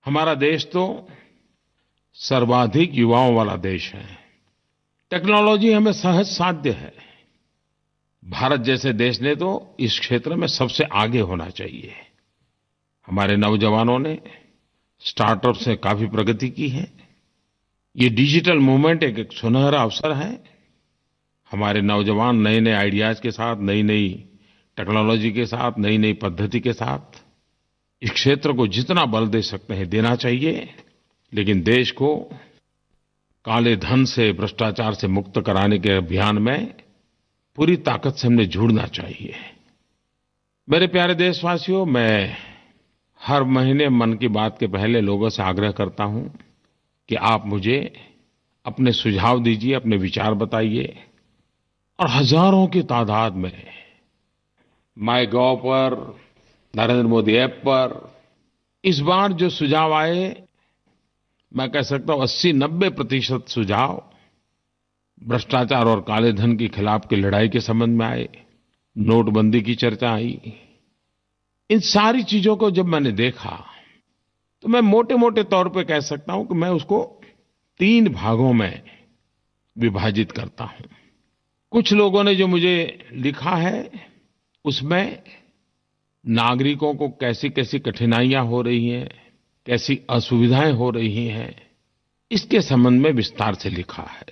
हमारा देश तो सर्वाधिक युवाओं वाला देश है। टेक्नोलॉजी हमें सहज साध्य है। भारत जैसे देश ने तो इस क्षेत्र में सबसे आगे होना चाहिए। हमारे नौजवानों ने स्टार्टअप से काफी प्रगति की है। ये डिजिटल मूवमेंट एक सुनहरा अवसर है। हमारे नौजवान नए-नए आइडियाज के साथ, नई-नई टेक्नोलॉजी के साथ, नई-नई पद्धति के साथ इस क्षेत्र को जितना बल दे सकते हैं देना चाहिए। लेकिन देश को काले धन से, भ्रष्टाचार से मुक्त कराने के अभियान में पूरी ताकत से हमने जुड़ना चाहिए। मेरे प्यारे देशवासियों, मैं हर महीने मन की बात के पहले लोगों से आग्रह करता हूँ कि आप मुझे अपने सुझाव दीजिए, अपने विचार बताइए। और हजारों की तादाद में माइगोव पर, नरेंद्र मोदी ऐप पर इस बार जो सुझाव आए, मैं कह सकता हूँ 80-90% सुझाव भ्रष्टाचार और काले धन के खिलाफ की लड़ाई के संबंध में आए। नोटबंदी की चर्चा आई। इन सारी चीजों को जब मैंने देखा तो मैं मोटे-मोटे तौर पे कह सकता हूँ कि मैं उसको 3 भागों में विभाजित करता हूँ। कुछ लोगों ने जो मुझे लिखा है उसमें नागरिकों को कैसी-कैसी कठिनाइयाँ हो रही हैं, कैसी असुविधाएं हो रही हैं, इसके संबंध में विस्तार से लिखा है।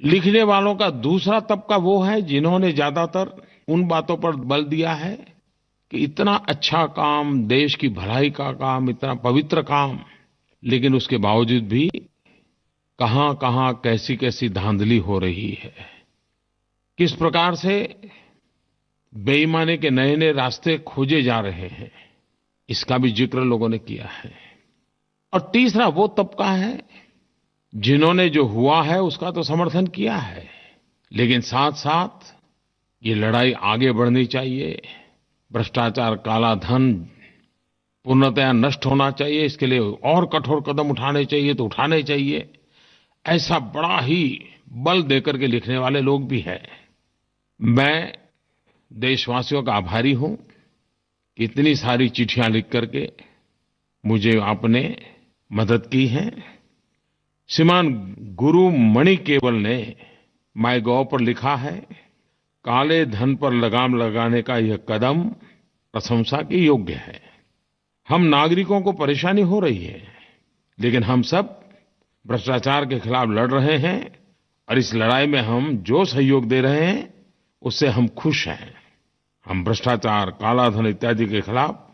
लिखने वालों का दूसरा तबका वो है जिन्होंने ज्यादातर उन बातों पर बल दिया है कि इतना अच्छा काम, देश की भलाई का काम, इतना पवित्र काम, लेकिन उसके बावजूद भी कहाँ-कहाँ, कैसी-कैसी धांधली हो रही है। किस प्रकार से बेईमानी के नए-नए रास्ते खोजे जा रहे हैं, इसका भी जिक्र लोगों ने किया है। और तीसरा वो तबका है जिन्होंने जो हुआ है उसका तो समर्थन किया है, लेकिन साथ-साथ ये लड़ाई आगे बढ़नी चाहिए। भ्रष्टाचार, काला धन पूर्णतया नष्ट होना चाहिए। इसके लिए और कठोर कदम उठाने चाहिए तो उठाने चाहिए। ऐसा बड़ा ही बल देकर के लिखने वाले लोग भी हैं। मैं देशवासियों का आभारी हूँ कि इतनी सारी चिट्ठियाँ लिख करके मुझे आपने मदद की है। श्रीमान गुरु मणि केवल ने माइगोव पर लिखा है, काले धन पर लगाम लगाने का यह कदम प्रशंसा के योग्य है। हम नागरिकों को परेशानी हो रही है, लेकिन हम सब भ्रष्टाचार के खिलाफ लड़ रहे हैं और इस लड़ाई में हम जो सहयोग दे रहे हैं उससे हम खुश हैं। हम भ्रष्टाचार, काला धन इत्यादि के खिलाफ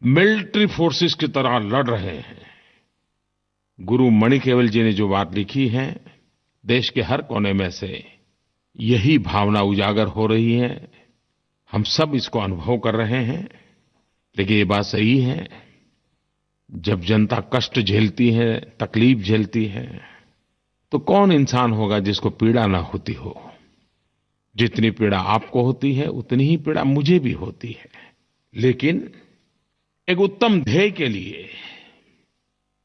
मिलिट्री फोर्सेस की तरह लड़ रहे हैं। गुरु मणि केवल जी ने जो बात लिखी है, देश के हर कोने में से यही भावना उजागर हो रही है। हम सब इसको अनुभव कर रहे हैं। लेकिन ये बात सही है, जब जनता कष्ट झेलती है, तकलीफ झेलती है, तो कौन इंसान होगा जिसको पीड़ा ना होती हो। जितनी पीड़ा आपको होती है उतनी ही पीड़ा मुझे भी होती है। लेकिन एक उत्तम ध्येय के लिए,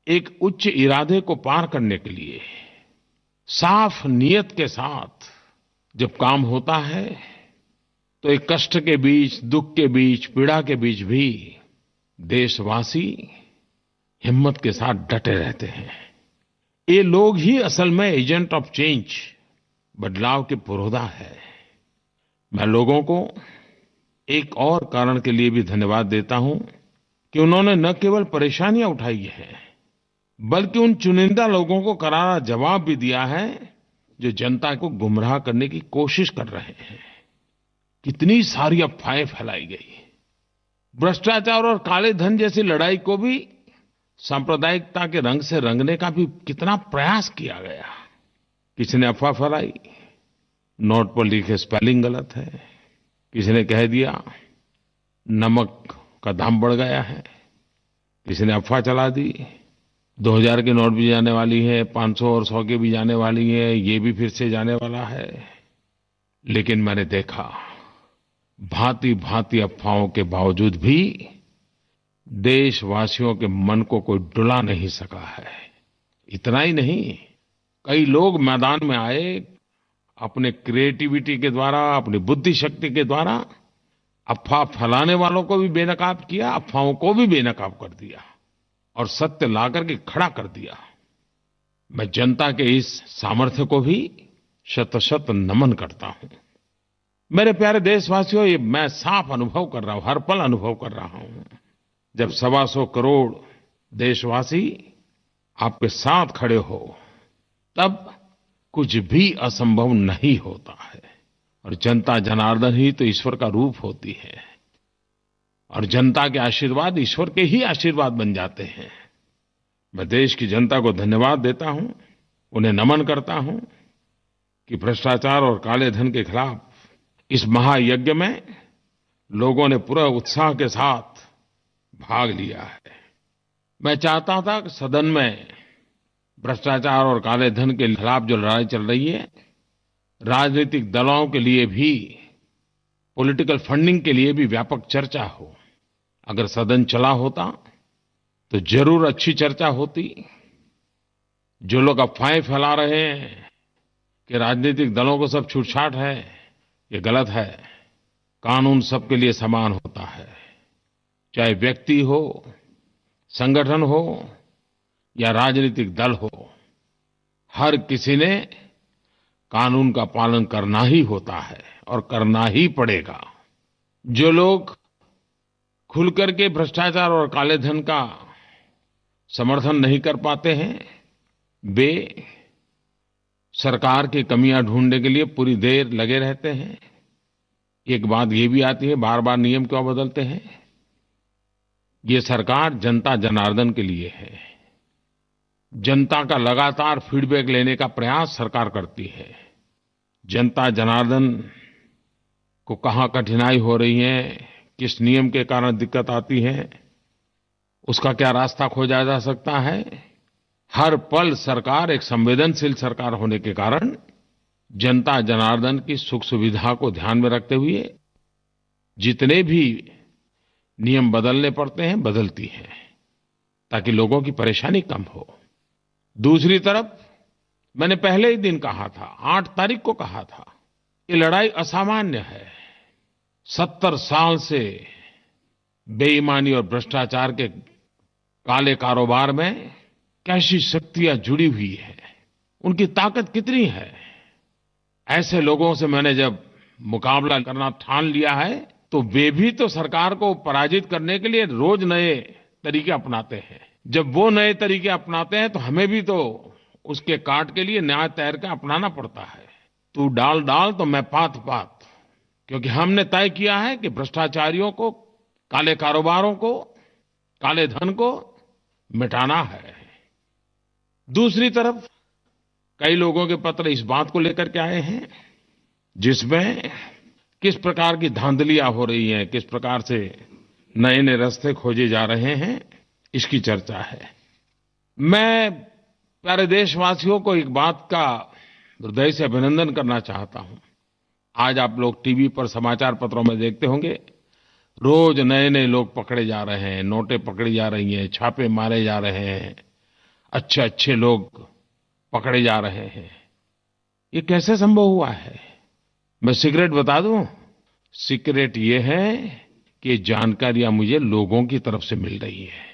एक उच्च इरादे को पार करने के लिए साफ नियत के साथ जब काम होता है तो एक कष्ट के बीच, दुख के बीच, पीड़ा के बीच भी देशवासी हिम्मत के साथ डटे रहते हैं। ये लोग ही असल में एजेंट ऑफ चेंज, बदलाव के पुरोधा है। मैं लोगों को एक और कारण के लिए भी धन्यवाद देता हूं कि उन्होंने न केवल परेशानियां उठाई हैं, बल्कि उन चुनिंदा लोगों को करारा जवाब भी दिया है जो जनता को गुमराह करने की कोशिश कर रहे हैं। कितनी सारी अफवाहें फैलाई गई। भ्रष्टाचार और काले धन जैसी लड़ाई को भी सांप्रदायिकता के रंग से रंगने का भी कितना प्रयास किया गया। किसी ने अफवाह फैलाई, नोट पर लिखे स्पेलिंग गलत है। किसी ने कह दिया नमक का दाम बढ़ गया है। किसी ने अफवाह चला दी 2000 के नोट भी जाने वाली है, 500 और 100 के भी जाने वाली है, ये भी फिर से जाने वाला है। लेकिन मैंने देखा भांति-भांति अफवाहों के बावजूद भी देशवासियों के मन को कोई डुला नहीं सका है। इतना ही नहीं, कई लोग मैदान में आए, अपने क्रिएटिविटी के द्वारा, अपनी बुद्धि शक्ति के द्वारा अफवाह फैलाने वालों को भी बेनकाब किया, अफवाहों को भी बेनकाब कर दिया। और सत्य ला करके खड़ा कर दिया। मैं जनता के इस सामर्थ्य को भी शत-शत नमन करता हूँ। मेरे प्यारे देशवासियों, ये मैं साफ अनुभव कर रहा हूँ, हर पल अनुभव कर रहा हूँ। जब 125 करोड़ देशवासी आपके साथ खड़े हो, तब कुछ भी असंभव नहीं होता है। और जनता जनार्दन ही तो ईश्वर का रूप होती है, और जनता के आशीर्वाद ईश्वर के ही आशीर्वाद बन जाते हैं। मैं देश की जनता को धन्यवाद देता हूँ, उन्हें नमन करता हूँ कि भ्रष्टाचार और काले धन के खिलाफ इस महायज्ञ में लोगों ने पूरा उत्साह के साथ भाग लिया है। मैं चाहता था कि सदन में भ्रष्टाचार और काले धन के खिलाफ जो लड़ाई चल रही है, राजनीतिक दलों के लिए भी, पॉलिटिकल फंडिंग के लिए भी व्यापक चर्चा हो। अगर सदन चला होता तो जरूर अच्छी चर्चा होती। जो लोग अफवाहें फैला रहे हैं कि राजनीतिक दलों को सब छूट-छाट है, ये गलत है। कानून सबके लिए समान होता है, चाहे व्यक्ति हो, संगठन हो या राजनीतिक दल हो। हर किसी ने कानून का पालन करना ही होता है और करना ही पड़ेगा। जो लोग खुल करके भ्रष्टाचार और काले धन का समर्थन नहीं कर पाते हैं, वे सरकार की कमियां ढूंढने के लिए पूरी देर लगे रहते हैं। एक बात ये भी आती है, बार-बार नियम क्यों बदलते हैं? ये सरकार जनता जनार्दन के लिए है। जनता का लगातार फीडबैक लेने का प्रयास सरकार करती है। जनता जनार्दन को कहाँ कठिनाई हो रही है, किस नियम के कारण दिक्कत आती है, उसका क्या रास्ता खोजा जा सकता है। हर पल सरकार एक संवेदनशील सरकार होने के कारण जनता जनार्दन की सुख सुविधा को ध्यान में रखते हुए जितने भी नियम बदलने पड़ते हैं, बदलती है, ताकि लोगों की परेशानी कम हो। दूसरी तरफ मैंने पहले ही दिन कहा था, 8 तारीख को कहा था, ये लड़ाई असामान्य है। 70 साल से बेईमानी और भ्रष्टाचार के काले कारोबार में कैसी शक्तियां जुड़ी हुई है, उनकी ताकत कितनी है। ऐसे लोगों से मैंने जब मुकाबला करना ठान लिया है, तो वे भी तो सरकार को पराजित करने के लिए रोज नए तरीके अपनाते हैं। जब वो नए तरीके अपनाते हैं, तो हमें भी तो उसके काट के लिए नया तरीका अपनाना पड़ता है। तू डाल डाल तो मैं पात पात, क्योंकि हमने तय किया है कि भ्रष्टाचारियों को, काले कारोबारों को, काले धन को मिटाना है। दूसरी तरफ कई लोगों के पत्र इस बात को लेकर के आए हैं, जिसमें किस प्रकार की धांधलियां हो रही हैं, किस प्रकार से नए नए रास्ते खोजे जा रहे हैं, इसकी चर्चा है। मैं प्यारे देशवासियों को एक बात का हृदय से अभिनंदन करना चाहता हूं। आज आप लोग टीवी पर, समाचार पत्रों में देखते होंगे, रोज नए नए लोग पकड़े जा रहे हैं, नोटें पकड़ी जा रही हैं, छापे मारे जा रहे हैं, अच्छे अच्छे लोग पकड़े जा रहे हैं। ये कैसे संभव हुआ है? मैं सीक्रेट बता दूं? सीक्रेट ये है कि जानकारियां मुझे लोगों की तरफ से मिल रही है।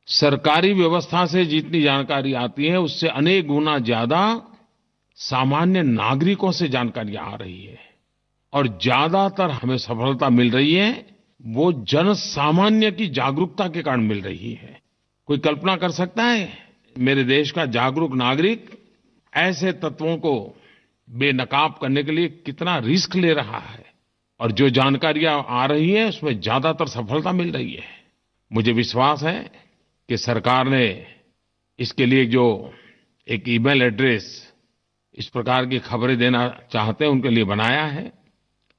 सरकारी व्यवस्था से जितनी जानकारी आती है, उससे अनेक गुना ज्यादा सामान्य नागरिकों से जानकारियां आ रही है। और ज्यादातर हमें सफलता मिल रही है, वो जन सामान्य की जागरूकता के कारण मिल रही है। कोई कल्पना कर सकता है, मेरे देश का जागरूक नागरिक ऐसे तत्वों को बेनकाब करने के लिए कितना रिस्क ले रहा है, और जो जानकारियां आ रही हैं, उसमें ज्यादातर सफलता मिल रही है। मुझे विश्वास है कि सरकार ने इसके लिए जो एक ईमेल एड्रेस इस प्रकार की खबरें देना चाहते हैं, उनके लिए बनाया है।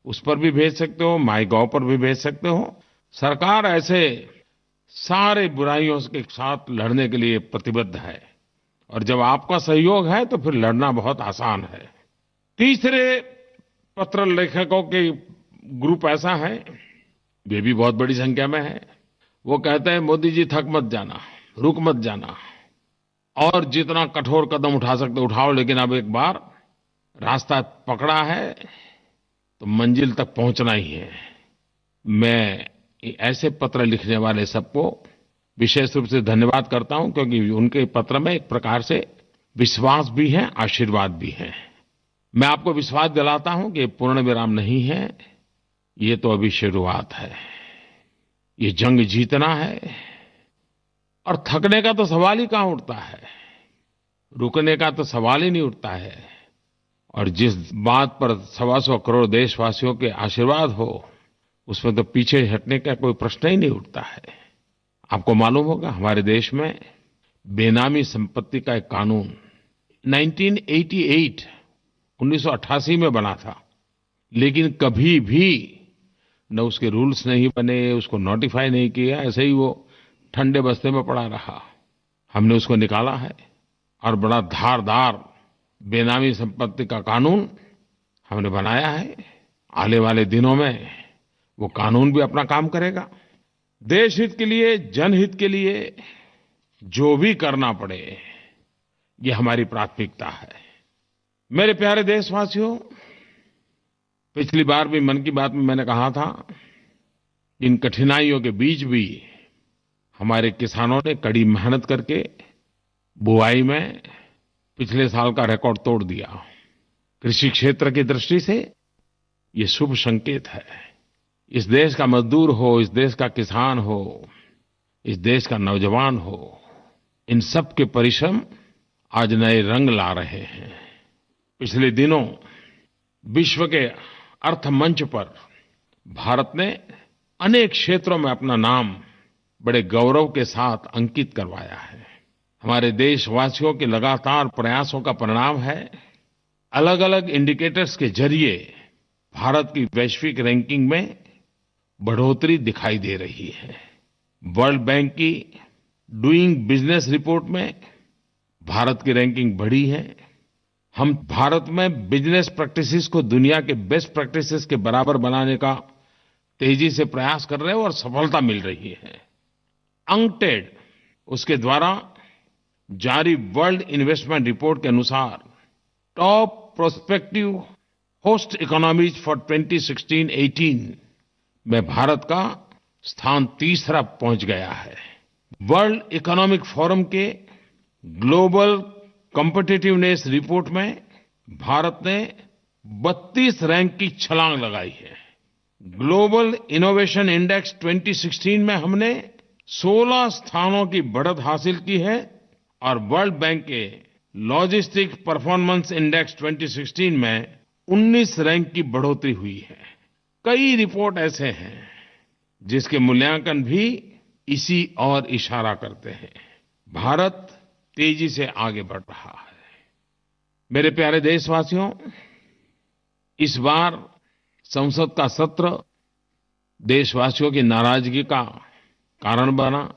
उस पर भी भेज सकते हो, माईगोव पर भी भेज सकते हो। सरकार ऐसे सारे बुराइयों के साथ लड़ने के लिए प्रतिबद्ध है, और जब आपका सहयोग है तो फिर लड़ना बहुत आसान है। तीसरे पत्र लेखकों के ग्रुप ऐसा है, वे भी बहुत बड़ी संख्या में है। वो कहते हैं, मोदी जी थक मत जाना, रुक मत जाना, और जितना कठोर कदम उठा सकते उठाओ, लेकिन अब एक बार रास्ता पकड़ा है तो मंजिल तक पहुंचना ही है। मैं ऐसे पत्र लिखने वाले सबको विशेष रूप से धन्यवाद करता हूं क्योंकि उनके पत्र में एक प्रकार से विश्वास भी है, आशीर्वाद भी है। मैं आपको विश्वास दिलाता हूं कि ये पूर्ण विराम नहीं है, ये तो अभी शुरुआत है। ये जंग जीतना है और थकने का तो सवाल ही कहाँ उठता है, रुकने का तो सवाल ही नहीं उठता है। और जिस बात पर 125 करोड़ देशवासियों के आशीर्वाद हो, उसमें तो पीछे हटने का कोई प्रश्न ही नहीं उठता है। आपको मालूम होगा हमारे देश में बेनामी संपत्ति का एक कानून 1988 1988 में बना था, लेकिन कभी भी न उसके रूल्स नहीं बने, उसको नोटिफाई नहीं किया, ऐसे ही वो ठंडे बस्ते में पड़ा रहा। हमने उसको निकाला है और बड़ा धारदार बेनामी संपत्ति का कानून हमने बनाया है। आने वाले दिनों में वो कानून भी अपना काम करेगा। देश हित के लिए, जनहित के लिए जो भी करना पड़े, ये हमारी प्राथमिकता है। मेरे प्यारे देशवासियों, पिछली बार भी मन की बात में मैंने कहा था, इन कठिनाइयों के बीच भी हमारे किसानों ने कड़ी मेहनत करके बुआई में पिछले साल का रिकॉर्ड तोड़ दिया। कृषि क्षेत्र की दृष्टि से ये शुभ संकेत है। इस देश का मजदूर हो, इस देश का किसान हो, इस देश का नौजवान हो, इन सब के परिश्रम आज नए रंग ला रहे हैं। पिछले दिनों विश्व के अर्थ मंच पर भारत ने अनेक क्षेत्रों में अपना नाम बड़े गौरव के साथ अंकित करवाया है। हमारे देशवासियों के लगातार प्रयासों का परिणाम है। अलग-अलग इंडिकेटर्स के जरिए भारत की वैश्विक रैंकिंग में बढ़ोतरी दिखाई दे रही है। वर्ल्ड बैंक की डूइंग बिजनेस रिपोर्ट में भारत की रैंकिंग बढ़ी है। हम भारत में बिजनेस प्रैक्टिसेस को दुनिया के बेस्ट प्रैक्टिसेस के बराबर बनाने का तेजी से प्रयास कर रहे हैं और सफलता मिल रही है। अंकटेड उसके द्वारा जारी वर्ल्ड इन्वेस्टमेंट रिपोर्ट के अनुसार top prospective host economies for 2016-18 में भारत का स्थान तीसरा पहुंच गया है। वर्ल्ड इकोनॉमिक फोरम के ग्लोबल कॉम्पिटिटिवनेस रिपोर्ट में भारत ने 32 रैंक की छलांग लगाई है। ग्लोबल इनोवेशन इंडेक्स 2016 में हमने 16 स्थानों की बढ़त हासिल की है और वर्ल्ड बैंक के लॉजिस्टिक परफॉर्मेंस इंडेक्स 2016 में 19 रैंक की बढ़ोतरी हुई है। कई रिपोर्ट ऐसे हैं जिसके मूल्यांकन भी इसी ओर इशारा करते हैं। भारत तेजी से आगे बढ़ रहा है। मेरे प्यारे देशवासियों, इस बार संसद का सत्र देशवासियों की नाराजगी का कारण बना।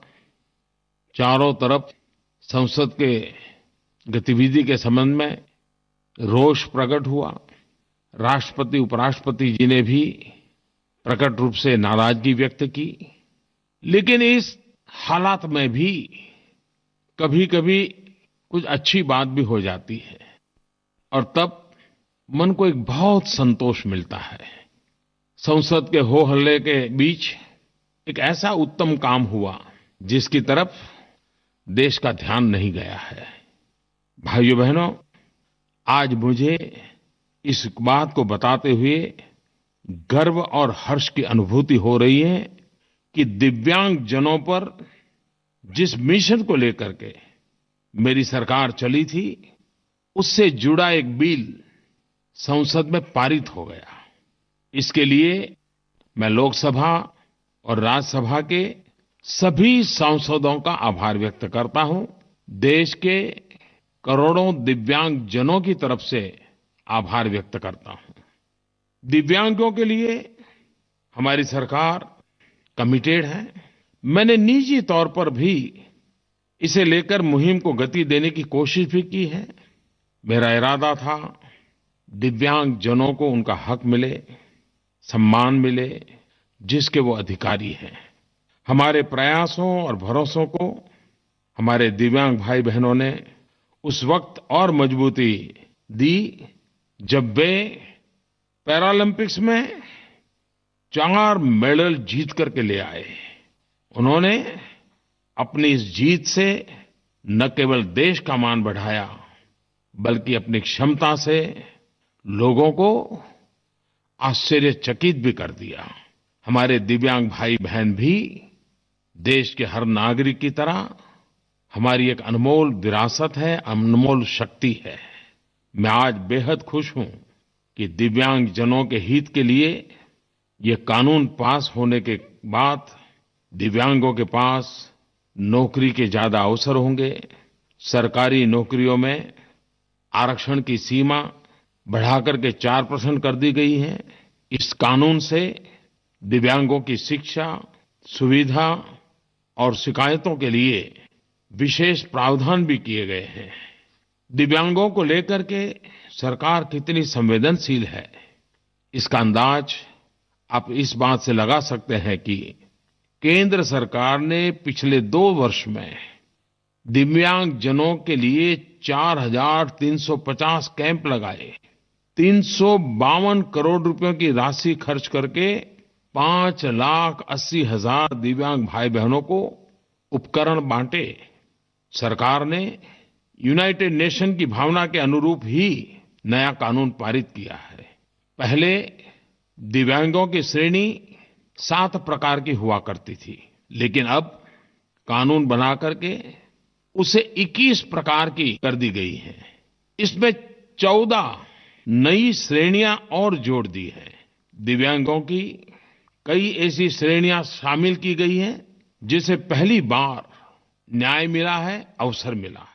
चारों तरफ संसद के गतिविधि के संबंध में रोष प्रकट हुआ। राष्ट्रपति, उपराष्ट्रपति जी ने भी प्रकट रूप से नाराजगी व्यक्त की। लेकिन इस हालात में भी कभी-कभी कुछ अच्छी बात भी हो जाती है और तब मन को एक बहुत संतोष मिलता है। संसद के हो हल्ले के बीच एक ऐसा उत्तम काम हुआ जिसकी तरफ देश का ध्यान नहीं गया है। भाइयों बहनों, आज मुझे इस बात को बताते हुए गर्व और हर्ष की अनुभूति हो रही है कि दिव्यांग जनों पर जिस मिशन को लेकर के मेरी सरकार चली थी, उससे जुड़ा एक बिल संसद में पारित हो गया। इसके लिए मैं लोकसभा और राज्यसभा के सभी सांसदों का आभार व्यक्त करता हूं। देश के करोड़ों दिव्यांग जनों की तरफ से आभार व्यक्त करता हूं। दिव्यांगों के लिए हमारी सरकार कमिटेड है। मैंने निजी तौर पर भी इसे लेकर मुहिम को गति देने की कोशिश भी की है। मेरा इरादा था दिव्यांग जनों को उनका हक मिले, सम्मान मिले, जिसके वो अधिकारी हैं। हमारे प्रयासों और भरोसों को हमारे दिव्यांग भाई बहनों ने उस वक्त और मजबूती दी जब वे पैरालंपिक्स में 4 मेडल जीत करके ले आए। उन्होंने अपनी इस जीत से न केवल देश का मान बढ़ाया बल्कि अपनी क्षमता से लोगों को आश्चर्यचकित भी कर दिया। हमारे दिव्यांग भाई बहन भी देश के हर नागरिक की तरह हमारी एक अनमोल विरासत है, अनमोल शक्ति है। मैं आज बेहद खुश हूं कि दिव्यांगजनों के हित के लिए ये कानून पास होने के बाद दिव्यांगों के पास नौकरी के ज्यादा अवसर होंगे। सरकारी नौकरियों में आरक्षण की सीमा बढ़ाकर के 4% कर दी गई है। इस कानून से दिव्यांगों की शिक्षा, सुविधा और शिकायतों के लिए विशेष प्रावधान भी किए गए हैं। दिव्यांगों को लेकर के सरकार कितनी संवेदनशील है, इसका अंदाज आप इस बात से लगा सकते हैं कि केंद्र सरकार ने पिछले 2 वर्ष में दिव्यांगजनों के लिए 4,350 कैंप लगाए, 352 करोड़ रुपयों की राशि खर्च करके 5,80,000 दिव्यांग भाई बहनों को उपकरण बांटे। सरकार ने यूनाइटेड नेशन की भावना के अनुरूप ही नया कानून पारित किया है। पहले दिव्यांगों की श्रेणी 7 प्रकार की हुआ करती थी, लेकिन अब कानून बना करके उसे 21 प्रकार की कर दी गई है। इसमें 14 नई श्रेणियां और जोड़ दी हैं। दिव्यांगों की कई ऐसी श्रेणियां शामिल की गई हैं जिसे पहली बार न्याय मिला है, अवसर मिला है।